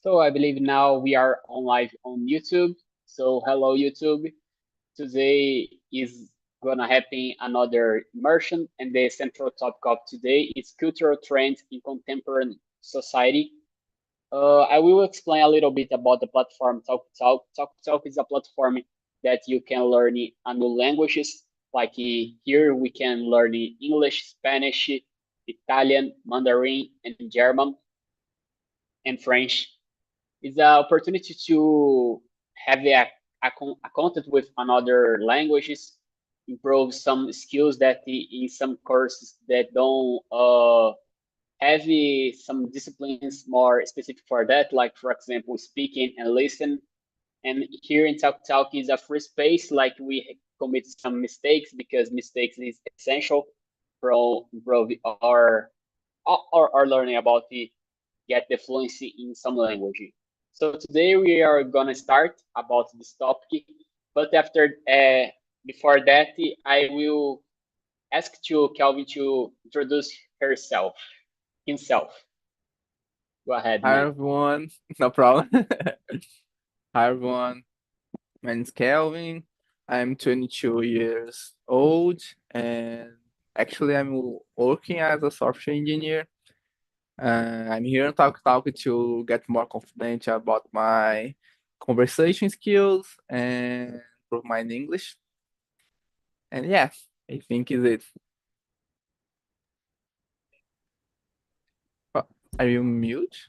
So I believe now we are on live on YouTube. So hello YouTube. Today is gonna happen another immersion, and the central topic of today is cultural trends in contemporary society. I will explain a little bit about the platform Talk Talk. Talk Talk is a platform that you can learn a new languages. Like here we can learn English, Spanish, Italian, Mandarin, and German and French. It's an opportunity to have a contact with another languages, improve some skills that in some courses that don't have some disciplines more specific for that, like for example, speaking and listen. And here in Talk Talk is a free space, like we commit some mistakes because mistakes is essential for improve our learning about the get the fluency in some language. So today we are gonna start about this topic, but before that, I will ask to Kelvin to introduce himself. Go ahead, Hi man. everyone, no problem. Hi everyone, my name is Kelvin. I'm 22 years old and actually I'm working as a software engineer. I'm here to talk to get more confident about my conversation skills and improve my English. And yeah, I think is it. Uh, Are you mute?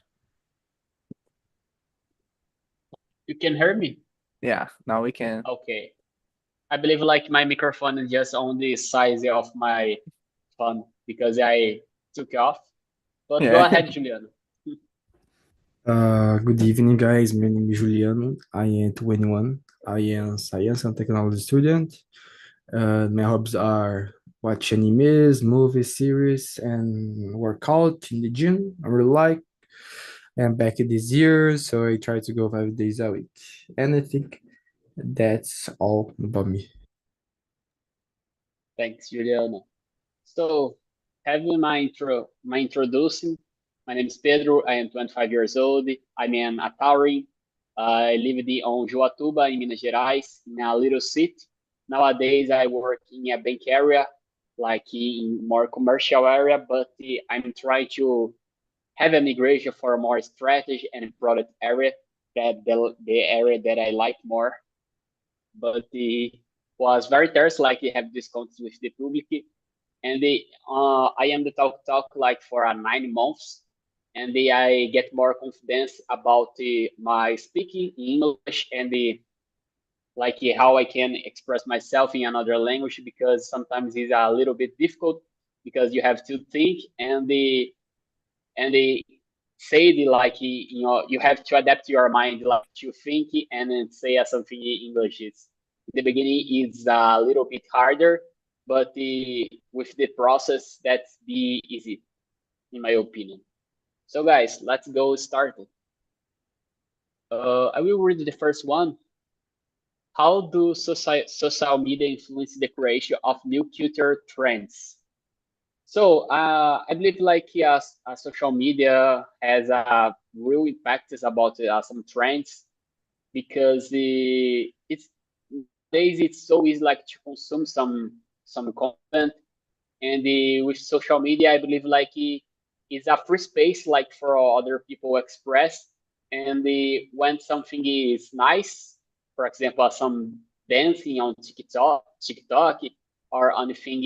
You can hear me? Yeah, now we can. Okay. I believe like my microphone is just on the size of my phone because I took off. But go Yeah. ahead, Juliano. Good evening, guys. My name is Juliano. I am 21. I am science and technology student. My hobbies are watch animes, movies, series, and work out in the gym. I really like. I'm back this year, so I try to go 5 days a week. And I think that's all about me. Thanks, Juliano. So, having my introducing, my name is Pedro. I am 25 years old. I'm an Ataurin. I live on Joatuba in Minas Gerais, in a little city. Nowadays, I work in a bank area, like in more commercial area, but I'm trying to have a migration for a more strategy and product area, that the area that I like more. But the was very interesting, like you have this contact with the public, and I am the talk like for 9 months, and I get more confidence about my speaking in English and the like how I can express myself in another language because sometimes it's a little bit difficult because you have to think and the say the like you have to adapt your mind like to think and then say something in English. It's in the beginning it's a little bit harder, but with the process that's be easy in my opinion. So guys, let's go start it. I will read the first one. How do social media influence the creation of new culture trends? So I believe like yes, social media has a real impact about some trends because it's days it's so easy like to consume some content, and with social media I believe like it's a free space like for other people express, and when something is nice, for example some dancing on TikTok or anything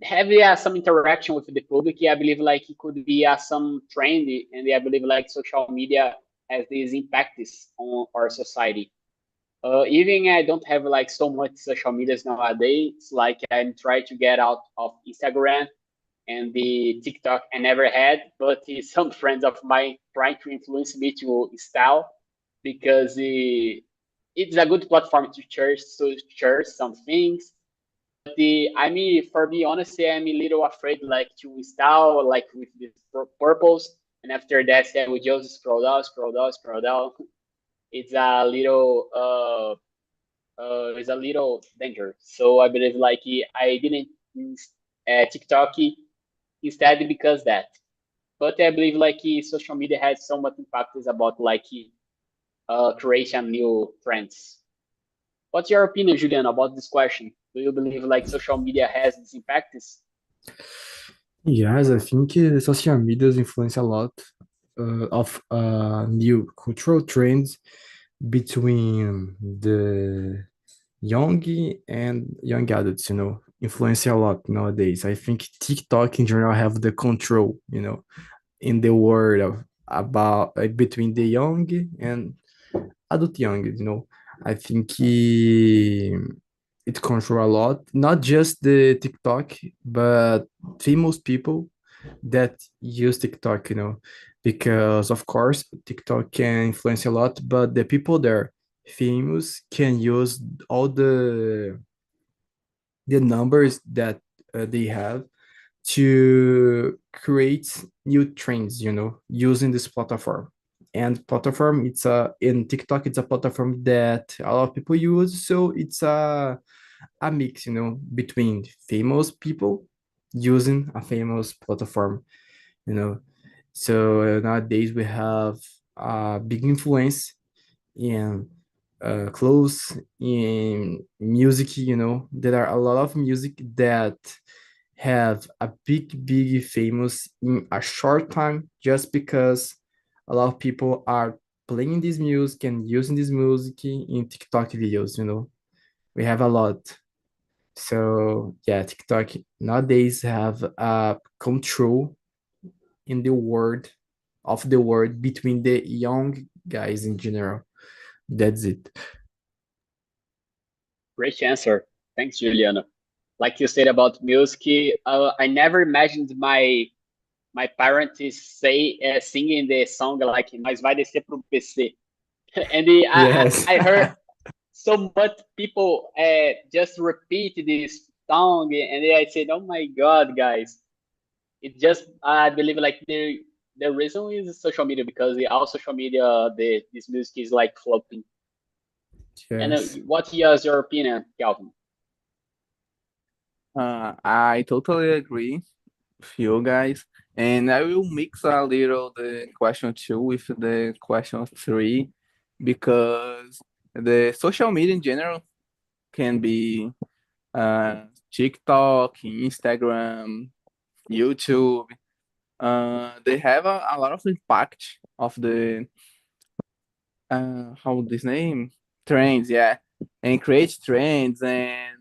have some interaction with the public. I believe like it could be some trend, and I believe like social media has these impacts on our society. Even I don't have like so much social medias nowadays. It's like I'm trying to get out of Instagram and the TikTok I never had, but some friends of mine trying to influence me to install because it's a good platform to share some things. I mean, for be honest, I'm a little afraid like to install like with this purpose, and after that, I would just scroll down, scroll down, scroll down. It's a little it's a little danger. So I believe I didn't TikTok instead because that. but I believe like social media has so much impact is about like creation new trends. What's your opinion, Julian, about this question? Do you believe like social media has this impact? Yes, I think social media influence a lot of new cultural trends between the young and young adults, influence a lot nowadays. I think TikTok in general have the control, in the world of about between the young and adult young, I think it control a lot, not just the TikTok, but famous people that use TikTok, because of course TikTok can influence a lot, but the people there famous can use all the numbers that they have to create new trends, using this platform. And platform, it's a in TikTok, it's a platform that a lot of people use. So it's a mix, between famous people using a famous platform, you know. So nowadays we have a big influence in clothes, in music, there are a lot of music that have a big famous in a short time just because a lot of people are playing this music and using this music in TikTok videos, we have a lot. So yeah, TikTok nowadays have a control in the world of the world between the young guys in general. That's it. Great answer. Thanks, Juliana. Like you said about music, I never imagined my parents say singing the song like "Nós vai descer pro PC," and Yes. I heard so much people just repeat this song, and I said, "Oh my God, guys!" It just I believe like the reason is social media because all social media this music is like flopping. And Yes. what is your opinion, Calvin? I totally agree with you guys. And I will mix a little the question two with the question three because the social media in general can be TikTok, Instagram, YouTube. They have a lot of impact of the how this name trends, yeah, and create trends and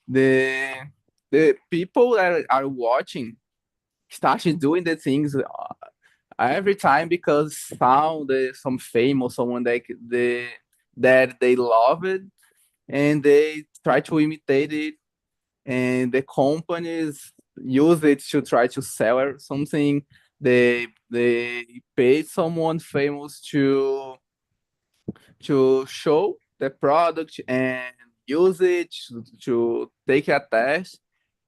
the people that are watching started doing the things every time because found some famous someone that they love it and they try to imitate it and the companies use it to try to sell something. They pay someone famous to show the product and use it to take a test,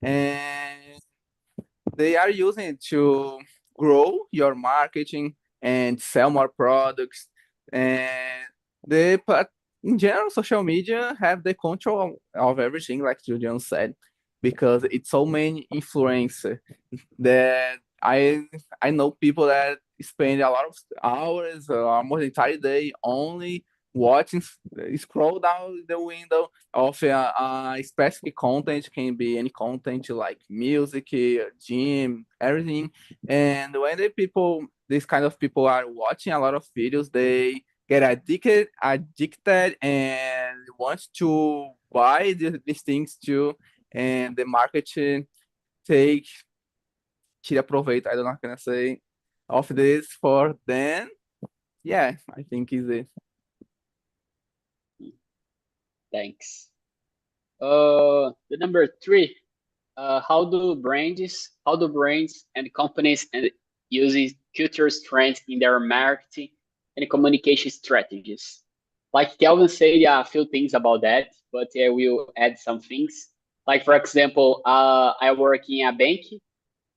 and they are using it to grow your marketing and sell more products. And but in general, social media have the control of everything, like Julian said, because it's so many influencers that I know people that spend a lot of hours or almost the entire day only watching scroll down the window of a specific content, can be any content like music, gym, everything. And when the people these kind of people are watching a lot of videos, they get addicted and want to buy these things too, and the marketing take tira proveito, I don't know how can I say, of this for them. Yeah, I think is it. Thanks. The number three. How do brands and companies and use culture trends in their marketing and communication strategies? Like Kelvin said, yeah, a few things about that, but I will add some things. Like for example, I work in a bank.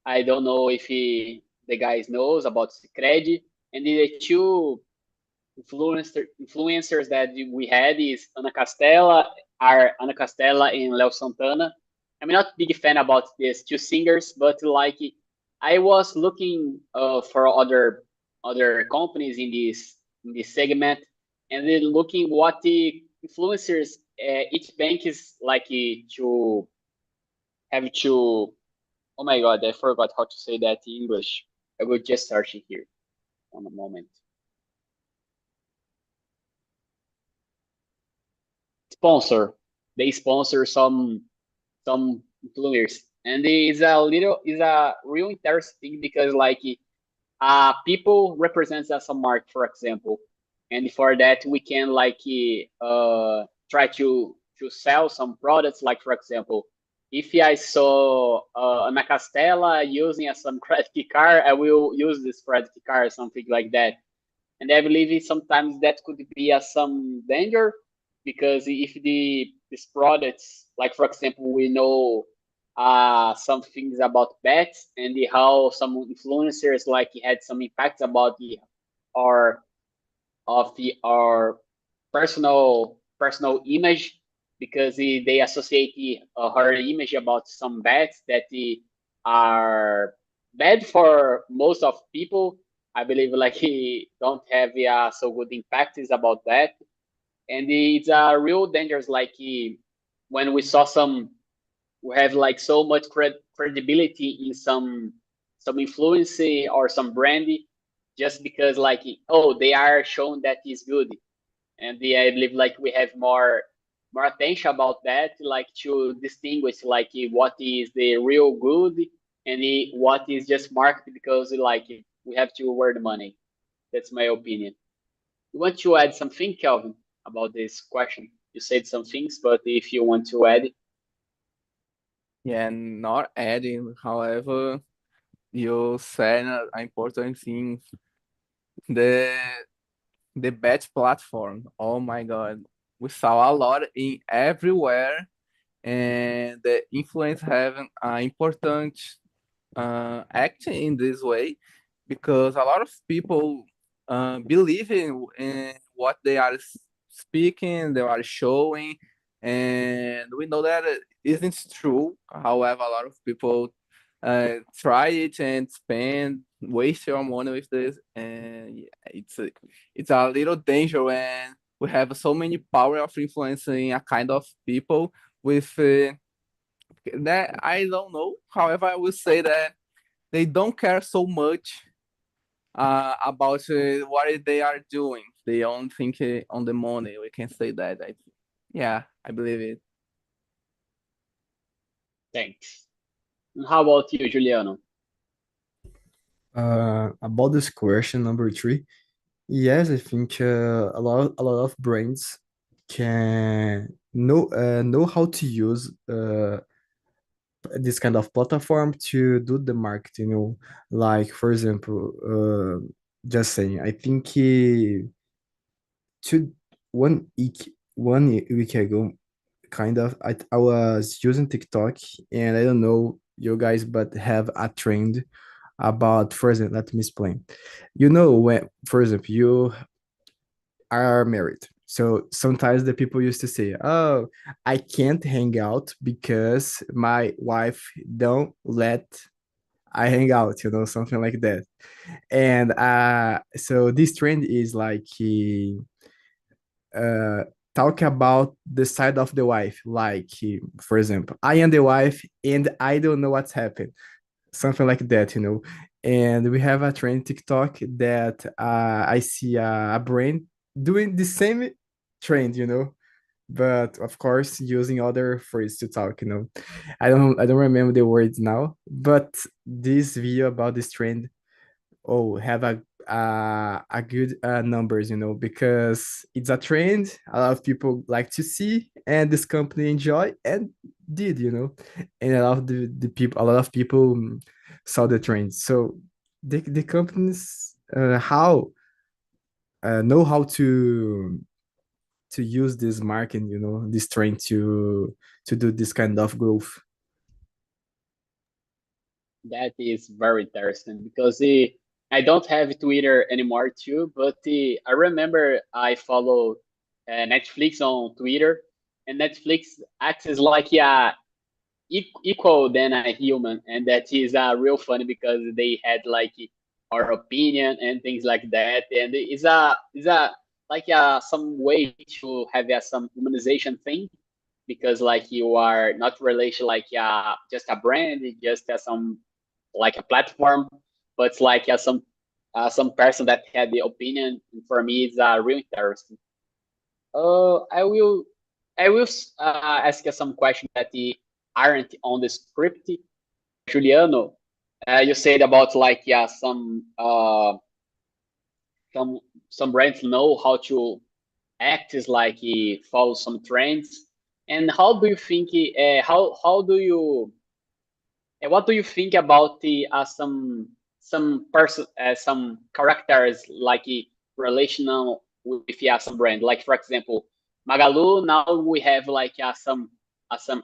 I don't know if the guys knows about Sicredi, and the two influencers that we had is Ana Castella and Leo Santana. I'm not big fan about these two singers, but like I was looking for other companies in this segment, and then looking what the influencers each bank is like to have to. Oh my God, I forgot how to say that in English. I will just search it here. One moment. Sponsor. They sponsor some influencers, and it's a real interesting because like people represents as a mark, for example, and for that we can like try to sell some products. Like for example, if I saw Ana Castella using some credit card, I will use this credit card or something like that. And I believe sometimes that could be some danger because if these products, like for example, we know some things about bets and how some influencers like had some impact about our our personal image because they associate her image about some bets that are bad for most of people. I believe like he don't have so good impact is about that, and it's a real dangerous like when we saw some we have like so much credibility in some influence or some brand just because like oh they are shown that is good, and I believe like we have more attention about that like to distinguish like what is the real good and what is just marketed because like we have to earn money. That's my opinion. You want to add something, Kelvin, about this question? You said some things, but if you want to add. Yeah, not adding, however, you said an important thing. The the bet platform. Oh my God. We saw a lot in everywhere, and the influence have an important act in this way because a lot of people believe in what they are speaking, they are showing, and we know that it isn't true. However, a lot of people try it and spend waste your money with this, and yeah, it's a little danger when we have so many power of influencing a kind of people with that I don't know. However, I will say that they don't care so much about what they are doing. They only think on the money. We can say that. Yeah, I believe it. Thanks. And how about you, Juliano? About this question number three, yes, I think a lot of brands can know how to use this kind of platform to do the marketing. Like for example, just saying, I think two one week ago, kind of, I was using TikTok, and I don't know you guys, but have a trend about, for example, let me explain. When, for example, you are married. So sometimes the people used to say, "Oh, I can't hang out because my wife don't let I hang out," something like that. And so this trend is like uh talk about the side of the wife, like for example, I am the wife and I don't know what's happened, something like that. And we have a trend TikTok that I see a brain doing the same trend, but of course using other phrases to talk. I don't remember the words now, but this video about this trend, oh, have a good numbers, because it's a trend a lot of people like to see, and this company enjoy and did. And a lot of people saw the trend. So the companies how know how to use this marketing, this trend to do this kind of growth. That is very interesting because I don't have Twitter anymore too, but I remember I follow Netflix on Twitter, and Netflix acts as like equal than a human, and that is real funny because they had like our opinion and things like that, and it's a like some way to have some humanization thing because like you are not relation like just a brand, just as some like a platform, but it's like some person that had the opinion. And for me, it's real interesting. I will ask you some questions that aren't on the script. Juliano, you said about like some some brands know how to act is like follow some trends. And how do you think how do you what do you think about the some person some characters like relational with some brand? Like for example, Magalu. Now we have like some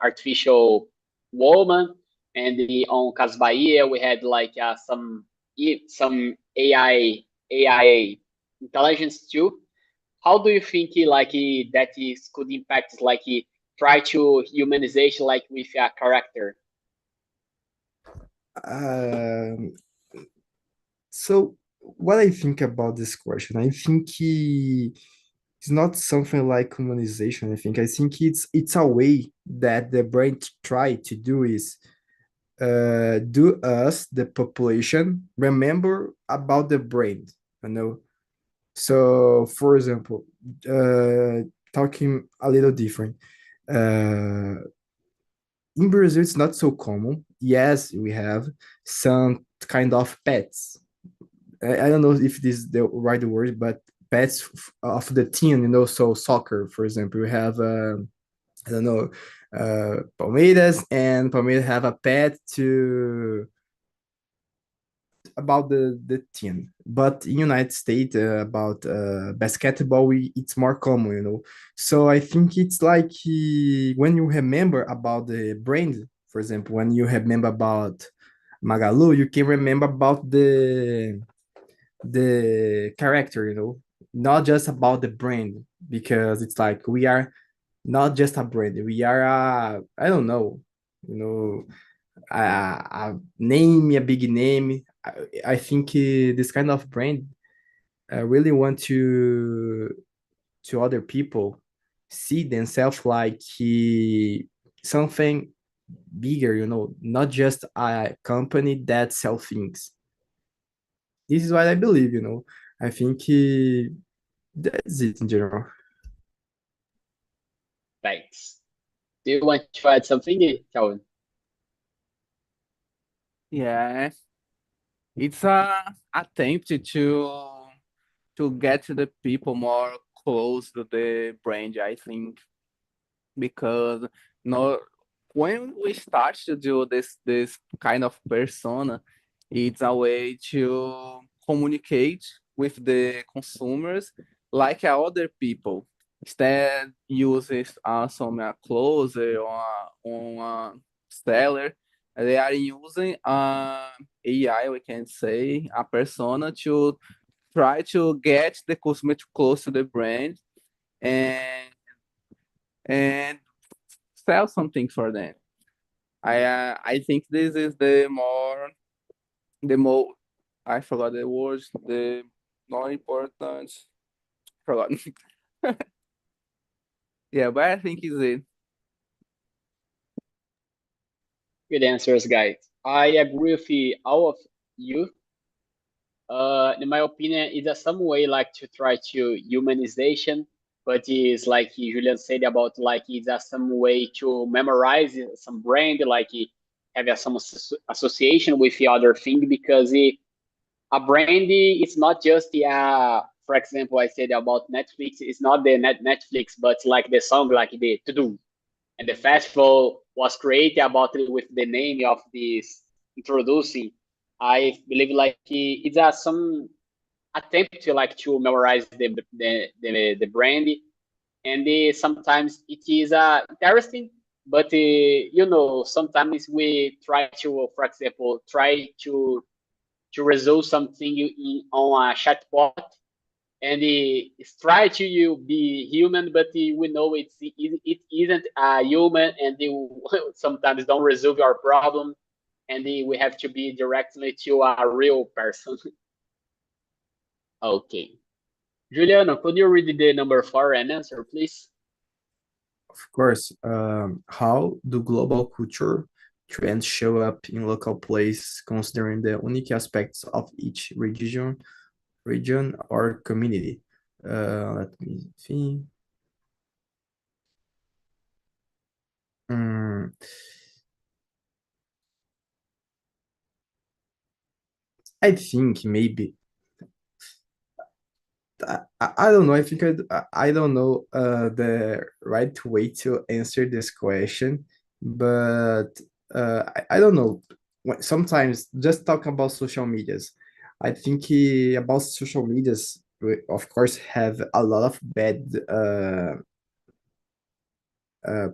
artificial woman, and on Cas Bahia we had like some AI intelligence too. How do you think like that is could impact like try to humanization like with a character? Um, so what I think about this question, I think it's not something like humanization. I think it's a way that the brain try to do is do us, the population, remember about the brain, you know. So, for example, talking a little different, uh, in Brazil, it's not so common. Yes, we have some kind of pets. I don't know if this is the right word, but pets of the team, so soccer, for example, we have, I don't know, Palmeiras, and Palmeiras have a pet to about the team. But in United States, about basketball, it's more common. So I think it's like when you remember about the brand, for example, when you remember about Magalu, you can remember about the character, not just about the brand, because it's like we are not just a brand, we are a, I don't know, you know, a name, a big name. I think this kind of brand really want to other people see themselves like something bigger, not just a company that sell things. This is what I believe. I think that's it in general. Thanks. Do you want to add something, Calvin? Yeah, it's a attempt to get to the people more close to the brand, I think, because no, when we start to do this kind of persona, it's a way to communicate with the consumers like other people. Instead, uses some closer or on a seller. They are using AI, we can say, a persona to try to get the customer to close to the brand and and sell something for them. I think this is the more I forgot the words, the more important, forgot. Yeah, but I think is it. Good answers, guys. I agree with all of you. In my opinion, it's a some way like to try to humanization, but it's like Julian said about like it's a some way to memorize some brand, like have some association with the other thing because a brand is not just the for example I said about Netflix, it's not the Netflix, but like the song like the to do, and the festival was created about it with the name of this introducing. I believe like it's some attempt to like to memorize the brand, and sometimes it is interesting, but sometimes we try to, for example, try to resolve something on a chatbot, and it's try to you be human, but we know it isn't a human, and they sometimes don't resolve our problem, and we have to be directly to a real person. Okay, Juliano, could you read the number 4 and answer, please? Of course, how do global culture trends show up in local place, considering the unique aspects of each region or community? Let me think. Mm, I think maybe I don't know. I think I don't know the right way to answer this question, but I don't know. Sometimes just talk about social medias. I think about social medias, we of course, have a lot of bad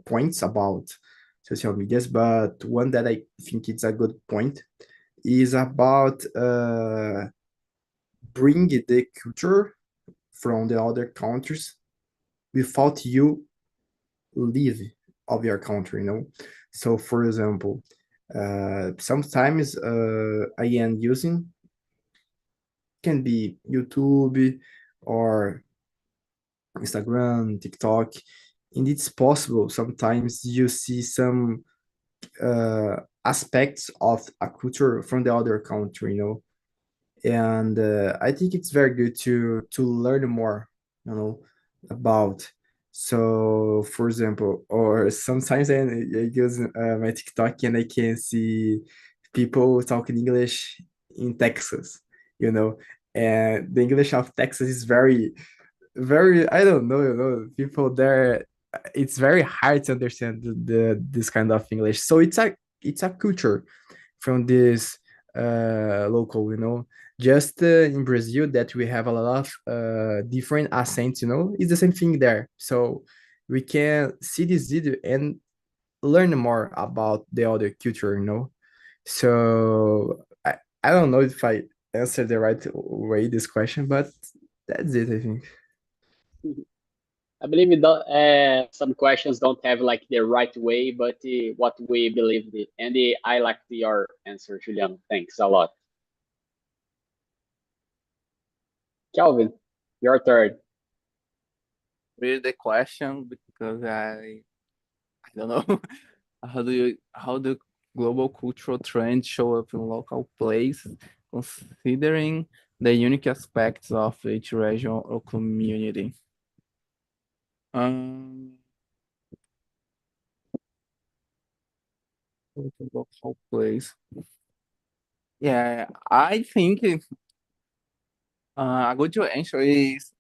points about social medias, but one that I think it's a good point is about bring the culture from the other countries without you leave of your country, So, for example, sometimes I am using can be YouTube or Instagram, TikTok, and it's possible sometimes you see some aspects of a culture from the other country, and I think it's very good to learn more, about. So, for example, or sometimes I use my TikTok and I can see people talking English in Texas, and the English of Texas is very, very, I don't know, people there, it's very hard to understand this kind of English. So it's a culture from this local, just in Brazil that we have a lot of different accents, it's the same thing there. So we can see this video and learn more about the other culture, so I don't know if I answered the right way this question, but that's it, I think. I believe some questions don't have like the right way, but what we believe it. And I like your answer, Juliano. Thanks a lot. Calvin, your turn. Read the question because I don't know. How do global cultural trends show up in local places, considering the unique aspects of each region or community? Um, local place. Yeah, I think a good answer is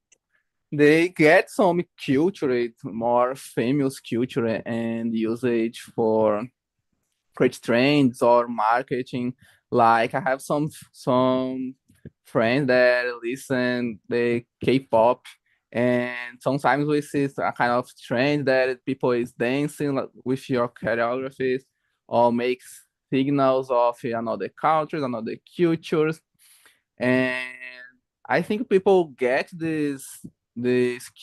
they get some culture, more famous culture, and use it for create trends or marketing. Like I have some friends that listen the K-pop, and sometimes we see a kind of trend that people is dancing with your choreographies or makes signals of another countries, another cultures, and I think people get these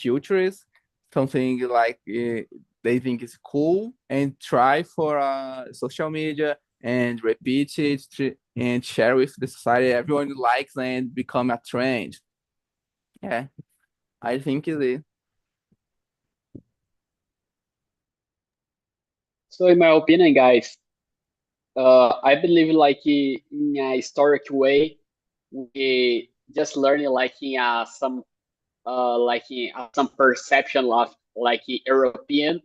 cultures, something like they think is cool, and try for social media and repeat it and share with the society. Everyone likes and become a trend. Yeah, I think it is. So, in my opinion, guys, I believe like in a historic way, we just learning like in some perception of like Europeans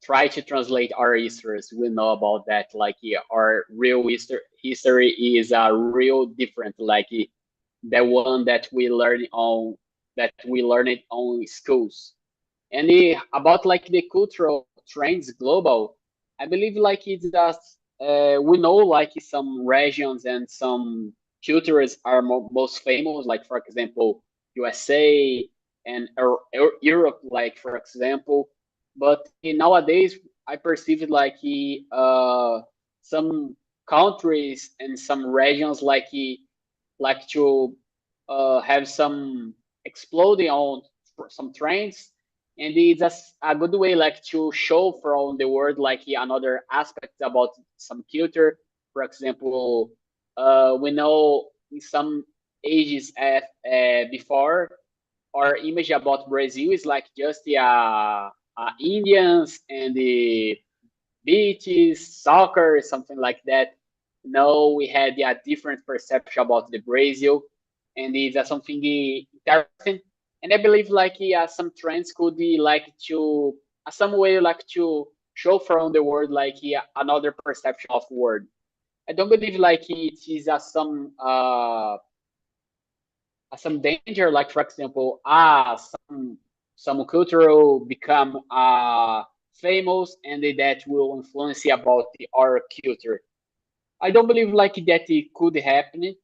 try to translate our histories. We know about that. Like our real history is real different. Like the one that we learn it on schools. And about like the cultural trends global, I believe like it's that we know like some regions and some cultures are most famous, like for example USA and Europe, like for example. But nowadays I perceive it like some countries and some regions like to have some exploding on some trends, and it's a good way like to show from the world like another aspect about some culture. For example, we know in some ages before, our image about Brazil is like just the Indians and the beaches, soccer, something like that. No, we had a different perception about the Brazil, and it's something interesting. And I believe like some trends could be like to some way like to show from the world like another perception of the world. I don't believe like it is some danger, like for example, some cultural become famous and that will influence about our culture. I don't believe like that it could happen.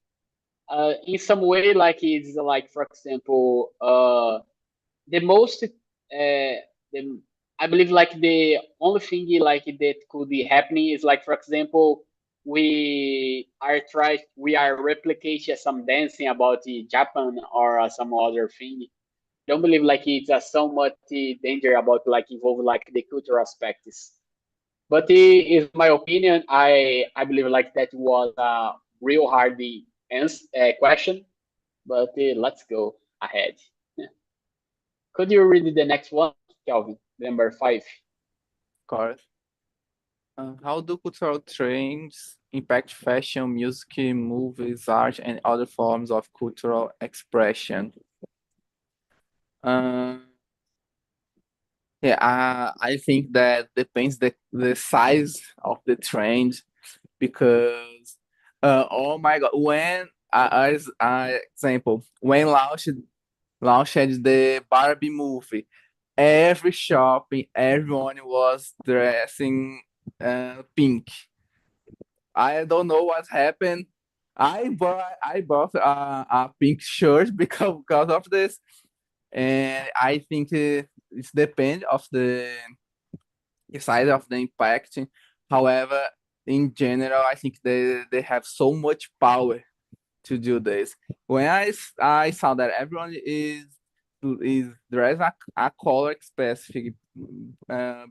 In some way, like it's like for example, the most the I believe like the only thing like that could be happening is like for example we are replicating some dancing about Japan or some other thing. Don't believe like it's so much danger about like involve like the cultural aspects. But is my opinion. I believe like that was a real hard question. But let's go ahead. Could you read the next one, Calvin? Number 5. Of course. How do cultural trends impact fashion, music, movies, art, and other forms of cultural expression? Uh, yeah, I think that depends the size of the trend because, oh my God, when as example, when launched the Barbie movie, every shopping, everyone was dressing pink. I don't know what happened. I bought a pink shirt because of this, and I think it's depend of the size of the impact. However, in general, I think they have so much power to do this. When I saw that everyone is dressed a color specific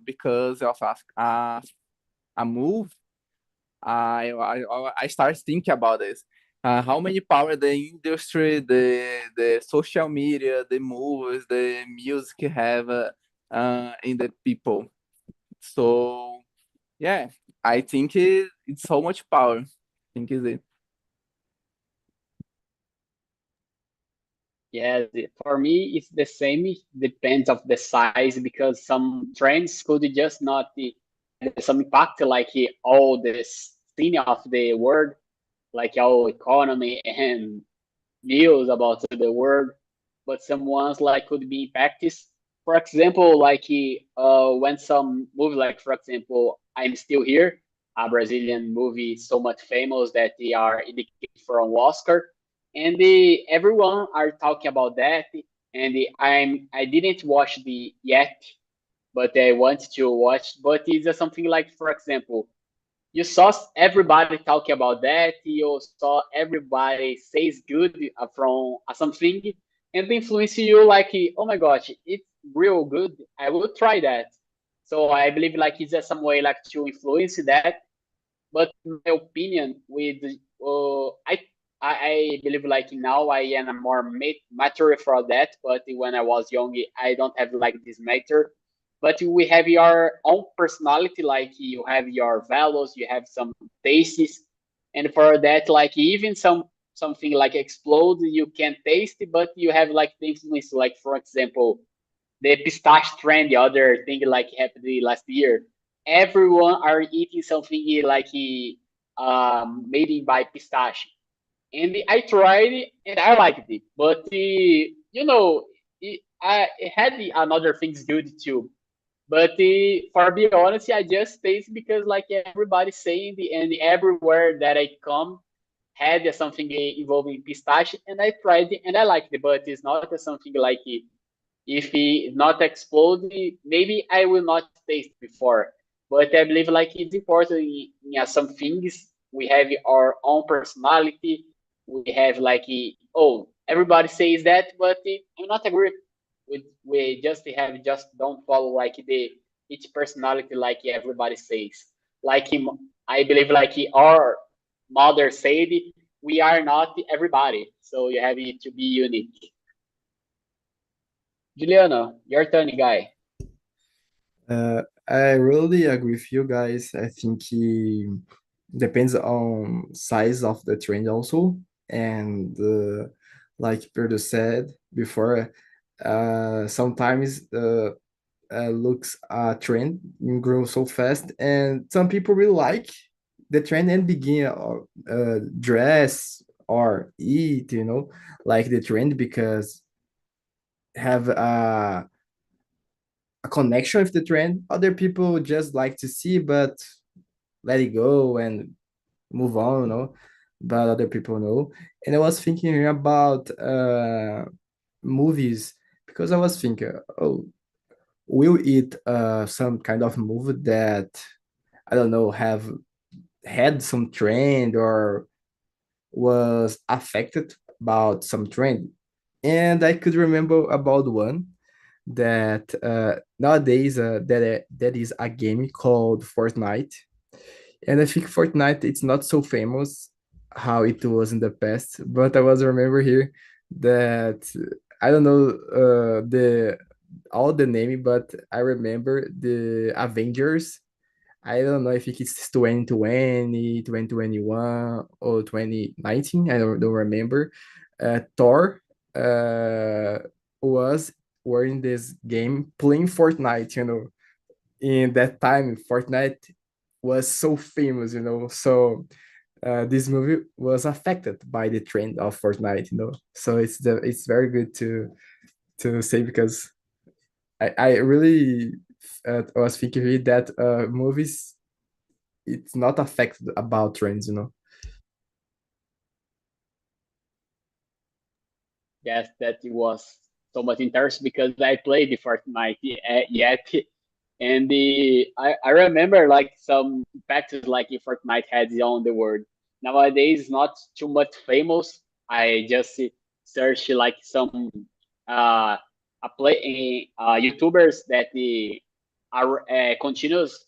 because of a move, I started thinking about this. How many power the industry, the social media, the movies, the music have in the people. So yeah, I think it's so much power. I think is it. Yes, for me it's the same. It depends of the size because some trends could just not have some impact like all this scene of the world, like our economy and news about the world, but some ones like could be impacted. For example, like when some movie, like for example, I'm Still Here, a Brazilian movie so much famous that they are indicated for an Oscar, and everyone are talking about that. And I didn't watch the yet, but I want to watch. But it's something like, for example, you saw everybody talking about that. You saw everybody says good from something, and influence you like, oh my gosh, it's real good. I will try that. So I believe like it's just some way like to influence that. But in my opinion, with I believe like now I am a more mature for that. But when I was young, I don't have like this matter. But we have your own personality, like you have your values, you have some tastes, and for that, like even something like explode, you can taste, but you have like the influence, like for example, the pistache trend, the other thing like happened last year. Everyone are eating something like made by pistache, and I tried it and I liked it. But it had another things good too. But for be honest, I just taste because like everybody's saying and everywhere that I come had something involving pistachio, and I tried it and I liked it. But it's not something like if he not explode, maybe I will not taste before. But I believe like it's important in some things we have our own personality. We have like oh everybody says that, but I'm not agree with. We just don't follow like the each personality like everybody says. Like I believe like our mother said, we are not everybody, so you have to be unique. Juliano, your turn, guy. I really agree with you guys. I think it depends on size of the trend also, and like Pedro said before, sometimes looks a trend grow so fast, and some people really like the trend and begin dress or eat, like the trend because have a connection with the trend. Other people just like to see, but let it go and move on, But other people know. And I was thinking about movies because I was thinking, oh, will it some kind of movie that I don't know have had some trend or was affected about some trend? And I could remember about one that nowadays that is a game called Fortnite, and I think Fortnite it's not so famous how it was in the past, but I was remember here that I don't know the all the name, but I remember the Avengers. I don't know if it's 2020, 2021, or 2019. I don't remember. Thor was wearing this game playing Fortnite, In that time, Fortnite was so famous, So this movie was affected by the trend of Fortnite, So it's very good to say because I really was thinking really that movies it's not affected about trends. Yes, that it was so much interesting because I played the Fortnite yet, and I remember like some patches like the Fortnite had on the world. Nowadays, it's not too much famous. I just search like some uh, YouTubers that are continuous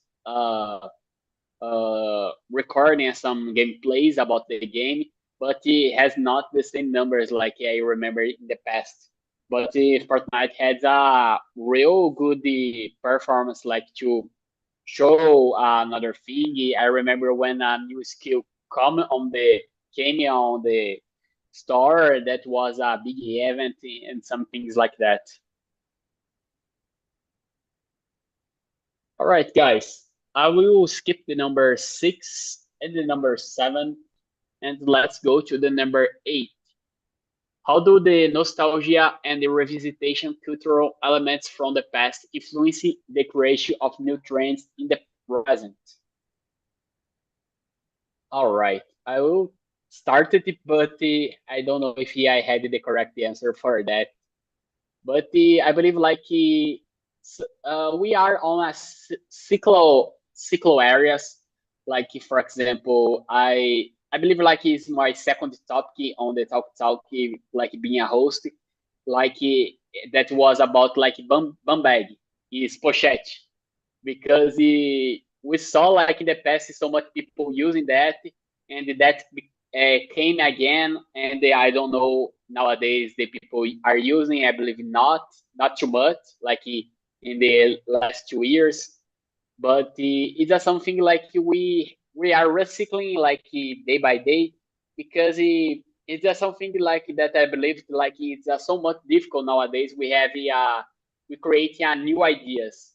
recording some gameplays about the game, but it has not the same numbers like I remember in the past. But Fortnite has a real good performance, like to show another thing. I remember when a new skill came on the store, that was a big event and some things like that. All right, guys, I will skip the number 6 and the number 7, and let's go to the number 8. How do the nostalgia and the revisitation cultural elements from the past influence the creation of new trends in the present? All right, I will start it, but I don't know if I had the correct answer for that. But I believe like we are on a cyclo areas. Like for example, I believe like is my second topic on the talk like being a host. Like that was about like Bambag is pochette because we saw like in the past so much people using that, and that came again, and I don't know nowadays the people are using. I believe not too much like in the last 2 years, but it's just something like we are recycling like day by day because it's just something like that. I believe like it's so much difficult nowadays. We create new ideas.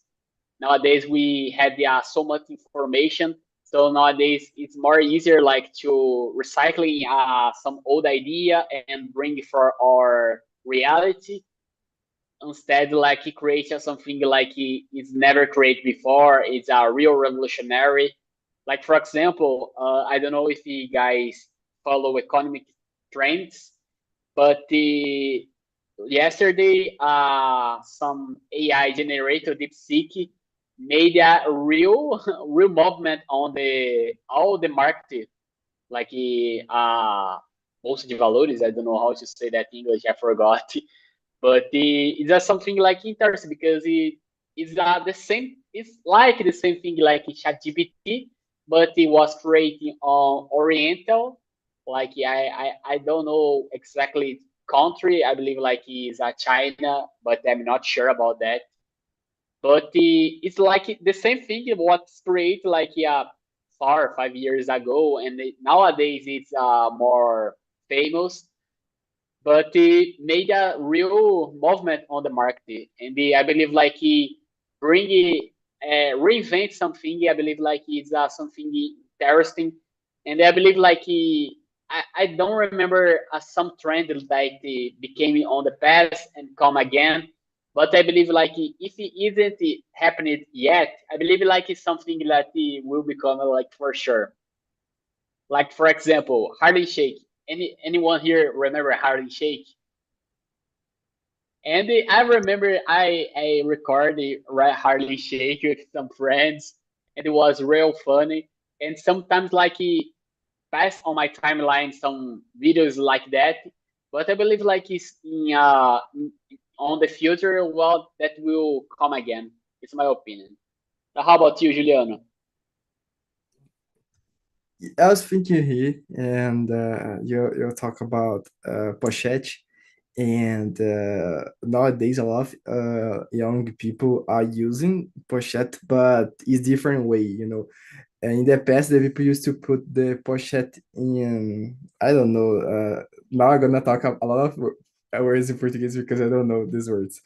Nowadays we have so much information, so nowadays it's more easier like to recycling some old idea and bring it for our reality, instead like create something like it's never created before. It's a real revolutionary. Like for example, I don't know if you guys follow economic trends, but yesterday some AI generated DeepSeek made a real real movement on the all the market, like bolsa de valores. I don't know how to say that in English. I forgot. But it's just something like interesting because it's the same. It's like the same thing like ChatGPT, but it was created on Oriental. Like I don't know exactly country. I believe like it's China, but I'm not sure about that. But it's like the same thing what's created like 4 or 5 years ago, and nowadays it's more famous, but he made a real movement on the market, and I believe like he bring reinvent something. I believe like it's something interesting, and I believe like I don't remember some trend like became on the past and come again, but I believe like if it isn't happening yet, I believe like it's something that it will become like for sure. Like for example, Harley Shake. Anyone here remember Harley Shake? And I remember I recorded Harley Shake with some friends, and it was real funny. And sometimes like he passed on my timeline some videos like that, but I believe like it's on the future, well, that will come again. It's my opinion. How about you, Juliano? I was thinking here, and you talk about pochette, and nowadays a lot of young people are using pochette, but it's different way, you know. And in the past, the people used to put the pochette in, I don't know. Now I'm gonna talk a lot of words in Portuguese because I don't know these words.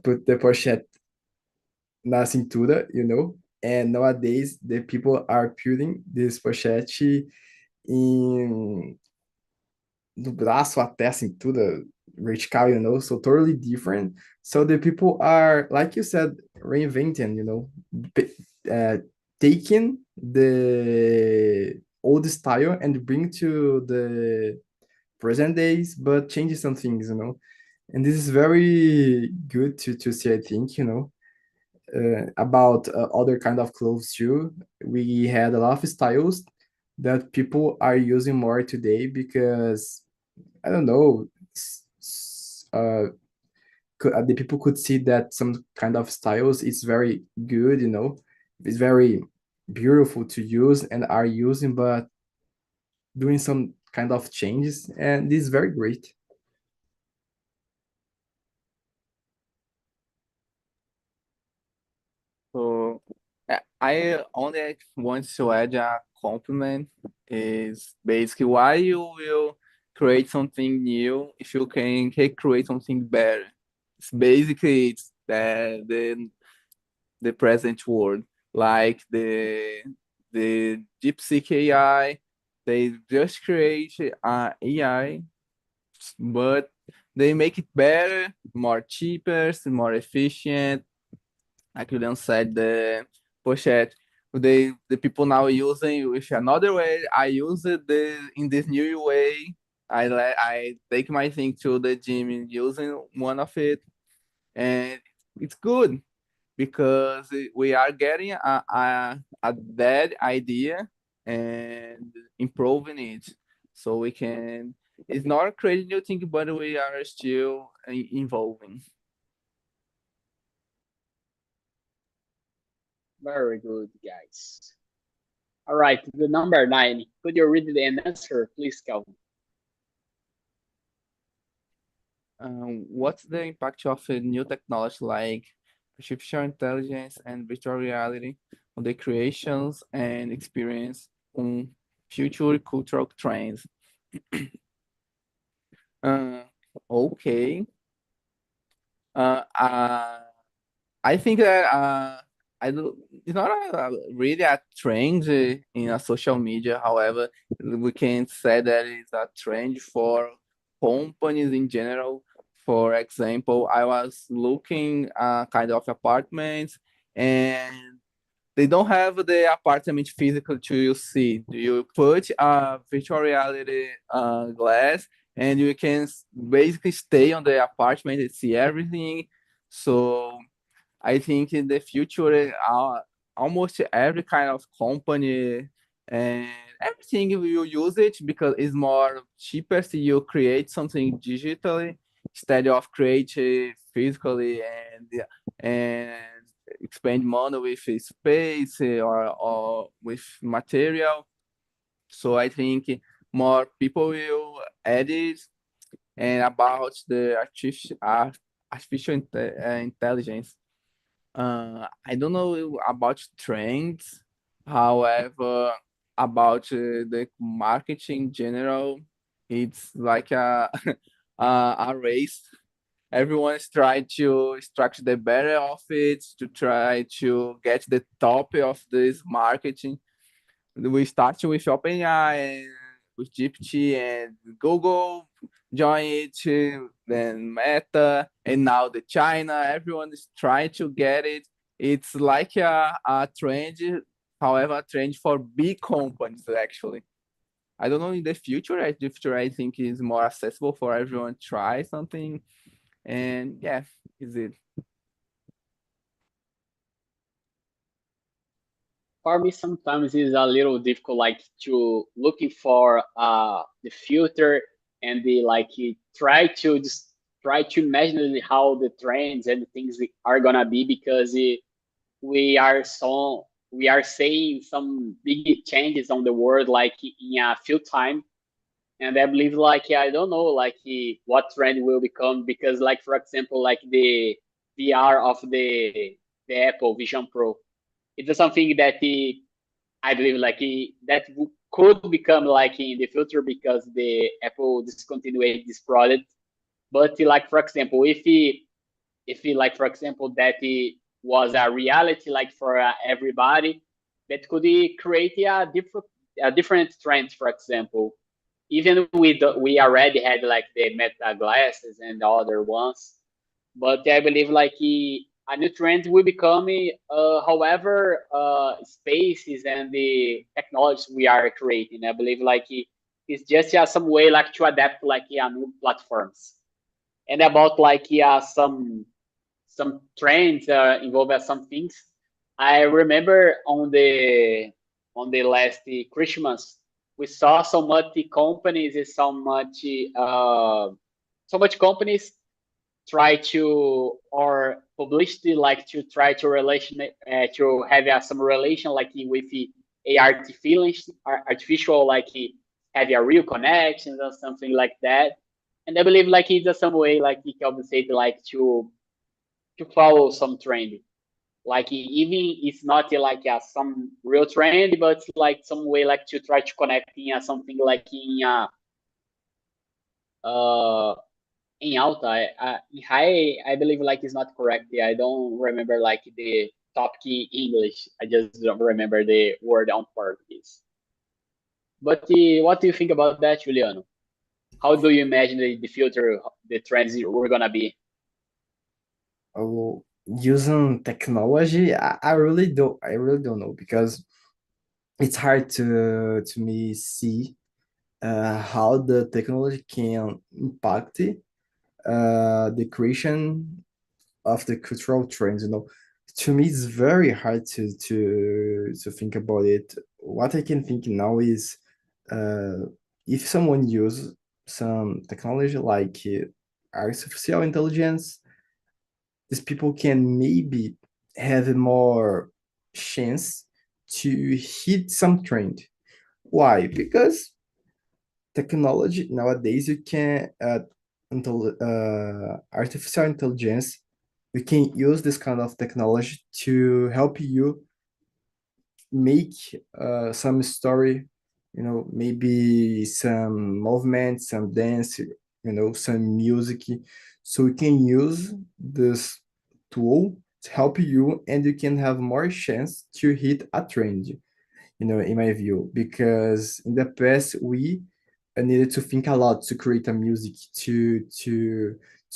Put the pochette na cintura, you know. And nowadays, the people are putting this pochette em do braço até a cintura, vertical, you know, so totally different. So the people are, like you said, reinventing, you know, uh, taking the old style and bring to the present days, but changing some things, you know. And this is very good to see, I think, you know, about other kind of clothes too. We had a lot of styles that people are using more today because I don't know. The people could see that some kind of styles is very good, you know, it's very beautiful to use and are using, but doing some kind of changes, and this is very great. So I only want to add a compliment is basically why you will create something new if you can create something better. It's basically it's the present world, like the DeepSeek AI. They just create AI, but they make it better, more cheaper, more efficient. Like Julian said, the pochette, the people now using with another way. I use it in this new way. I take my thing to the gym and using one of it, and it's good because we are getting a bad idea and improving it, so we can. It's not creating new thing, but we are still involving. Very good, guys. All right, the number 9. Could you read the answer, please, Calvin? What's the impact of a new technology like artificial intelligence and virtual reality on the creations and experience on future cultural trends? Uh, okay. Uh, uh, I think that I do, it's not really a trend in a social media. However, we can say that it's a trend for companies in general. For example, I was looking kind of apartments, and they don't have the apartment physical to see. You put a virtual reality glass, and you can basically stay on the apartment and see everything. So I think in the future, almost every kind of company and everything you use it because it's more cheapest. You create something digitally instead of create physically and expend money with space or with material. So I think more people will add it. And about the artificial intelligence, I don't know about trends. However, about the marketing in general, it's like a race. Everyone's trying to extract the better of it to try to get the top of this marketing. We start with OpenAI and with GPT and Google join it, then Meta, and now the China. Everyone is trying to get it. It's like a trend, however, a trend for big companies actually. I don't know in the future. The future I think is more accessible for everyone to try something. And yeah, is it. For me, sometimes it's a little difficult, like to looking for the filter and the like try to imagine how the trends and things are gonna be because we are seeing some big changes on the world like in a few time, and I believe like I don't know like what trend will become because like for example like the VR of the Apple Vision Pro, it's something that I believe like could become like in the future because the Apple discontinued this product. But like for example, if he like for example that it was a reality like for everybody, that could create a different trend. For example, even we already had like the Meta glasses and the other ones, but I believe like a new trend will become, however, spaces and the technologies we are creating. I believe like it's just some way like to adapt like new platforms. And about like some trends involve some things. I remember on the last Christmas we saw so much companies and so much companies try to or publicity like to try to relation to have some relation like with a artificial like have a real connections or something like that. And I believe like it's some way like you can say like to follow some trend, like even it's not like some real trend but it's like some way like to try to connect in something like uh in alta, in high, I believe like it's not correct. I don't remember like the top key English. I just don't remember the word on Portuguese. But what do you think about that, Juliano? How do you imagine the future, the trends we're gonna be? Oh, using technology, I really don't know because it's hard to me see how the technology can impact the creation of the cultural trends. To me, it's very hard to think about it. What I can think now is uh, if someone use some technology like artificial intelligence, these people can maybe have a more chance to hit some trend. Why? Because technology nowadays you can artificial intelligence, you can use this kind of technology to help you make some story, maybe some movement, some dance, some music. So you can use this tool to help you and you can have more chance to hit a trend, in my view, because in the past we needed to think a lot to create a music to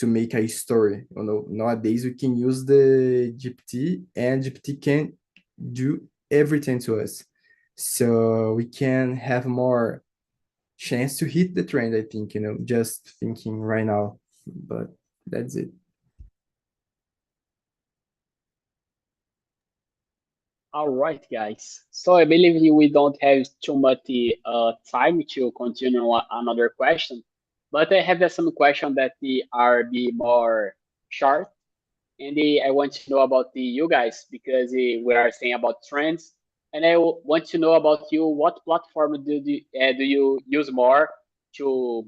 make a story. Nowadays we can use the GPT and GPT can do everything to us, so we can have more chance to hit the trend. I think, just thinking right now, but that's it. All right, guys. So I believe we don't have too much time to continue another question, but I have some questions that are be more short, and I want to know about you guys because we are saying about trends, and want to know about you. What platform do you use more to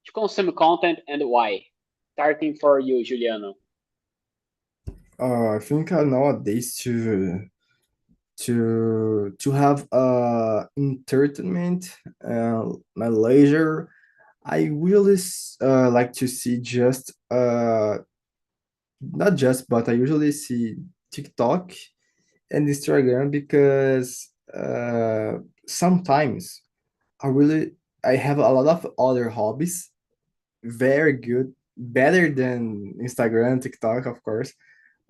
to consume content and why? Starting for you, Juliano. I think nowadays to have entertainment, my leisure, I really like to see just not just, but I usually see TikTok and Instagram because sometimes I really I have a lot of other hobbies, very good, better than Instagram, TikTok, of course.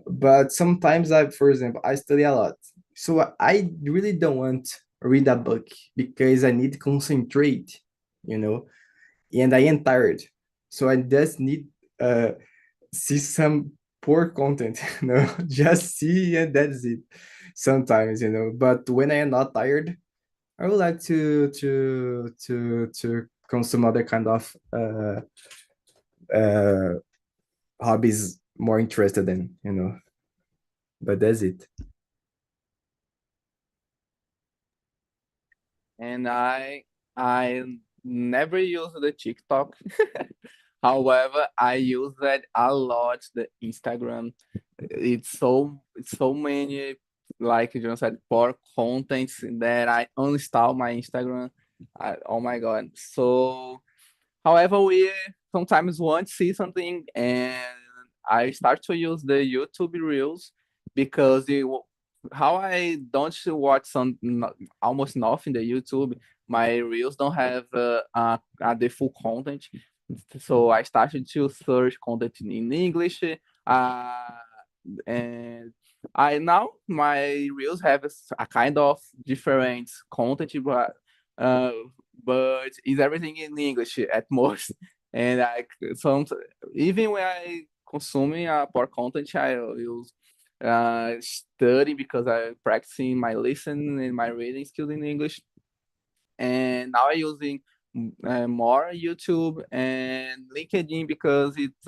But sometimes for example, I study a lot, so I really don't want to read a book because I need to concentrate, you know, and I am tired, so I just need uh see some poor content, just see and that's it. Sometimes, but when I am not tired, I would like to consume other kind of uh hobbies more interested in, but that's it. And I never use the TikTok. However, I use that a lot, the Instagram. It's so many, like John said, poor contents that I uninstall my Instagram. Oh my God. So however, we sometimes want to see something, and I start to use the YouTube Reels because how I don't watch almost nothing the YouTube. My Reels don't have the full content, so I started to search content in English, uh, and I now my Reels have a kind of different content, uh, but is everything in English at most. And some even when I consuming poor content, I use study because I'm practicing my listening and my reading skills in English. And now I'm using more YouTube and LinkedIn because it's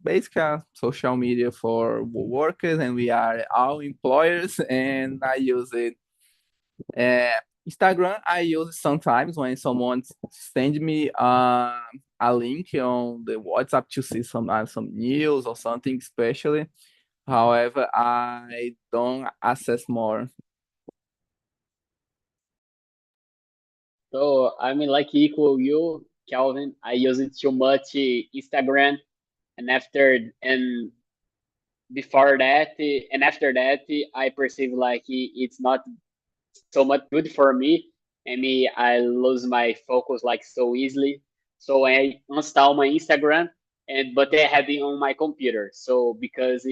basically a social media for workers, and we are all employers, and I use it. uh, Instagram, I use sometimes when someone send me a link on the WhatsApp to see some news or something especially. However, I don't access more. So I mean, like equal you, Calvin. I use it too much Instagram, and before that and after that, I perceive like it's not so much good for me, and I lose my focus like so easily. So I install my Instagram, and but I have it on my computer. So because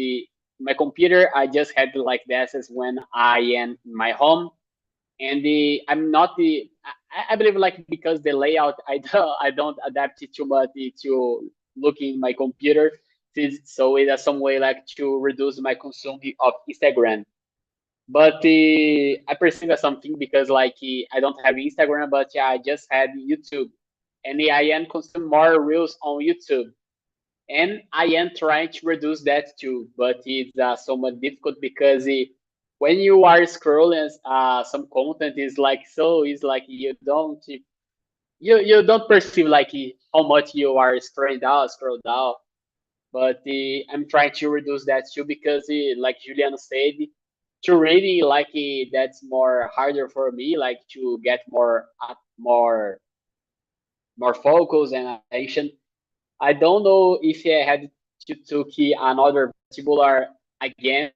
my computer, I just had like the access when I am in my home, and I'm not I believe like because the layout I don't adapt it too much to looking my computer, so it has some way like to reduce my consumption of Instagram. But I perceive as something because like I don't have Instagram, but yeah, I just had YouTube, and I am consume more reels on YouTube, and I am trying to reduce that too, but it's somewhat difficult because when you are scrolling, some content is like so is like you don't perceive like how much you are scroll down. But I'm trying to reduce that too because like Juliana said, to really like that's more harder for me like to get more focus and attention. I don't know if I had to took another vestibular again,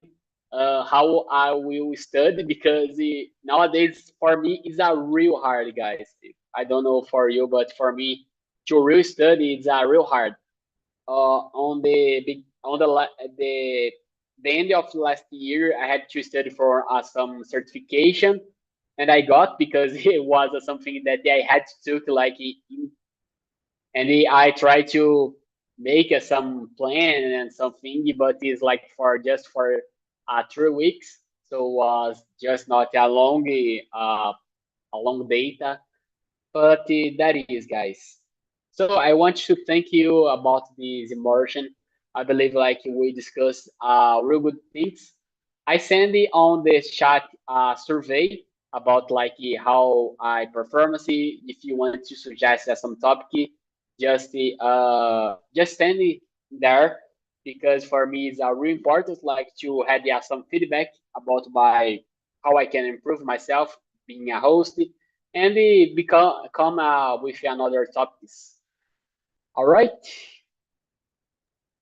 how I will study because nowadays for me is a real hard, guys. I don't know for you, but for me to real study it's a real hard. On the end of last year, I had to study for some certification, and I got because it was something that I had to took like and I try to make some plan and something, but it's like for just for 3 weeks. so was just not a long data, but that is, guys. So I want to thank you about this immersion. I believe like we discussed real good things. I send it on the chat survey about like how I performance. If you want to suggest some topic, just send it there because for me it's really important like to have some feedback about my how I can improve myself being a host and become come with another topics. All right.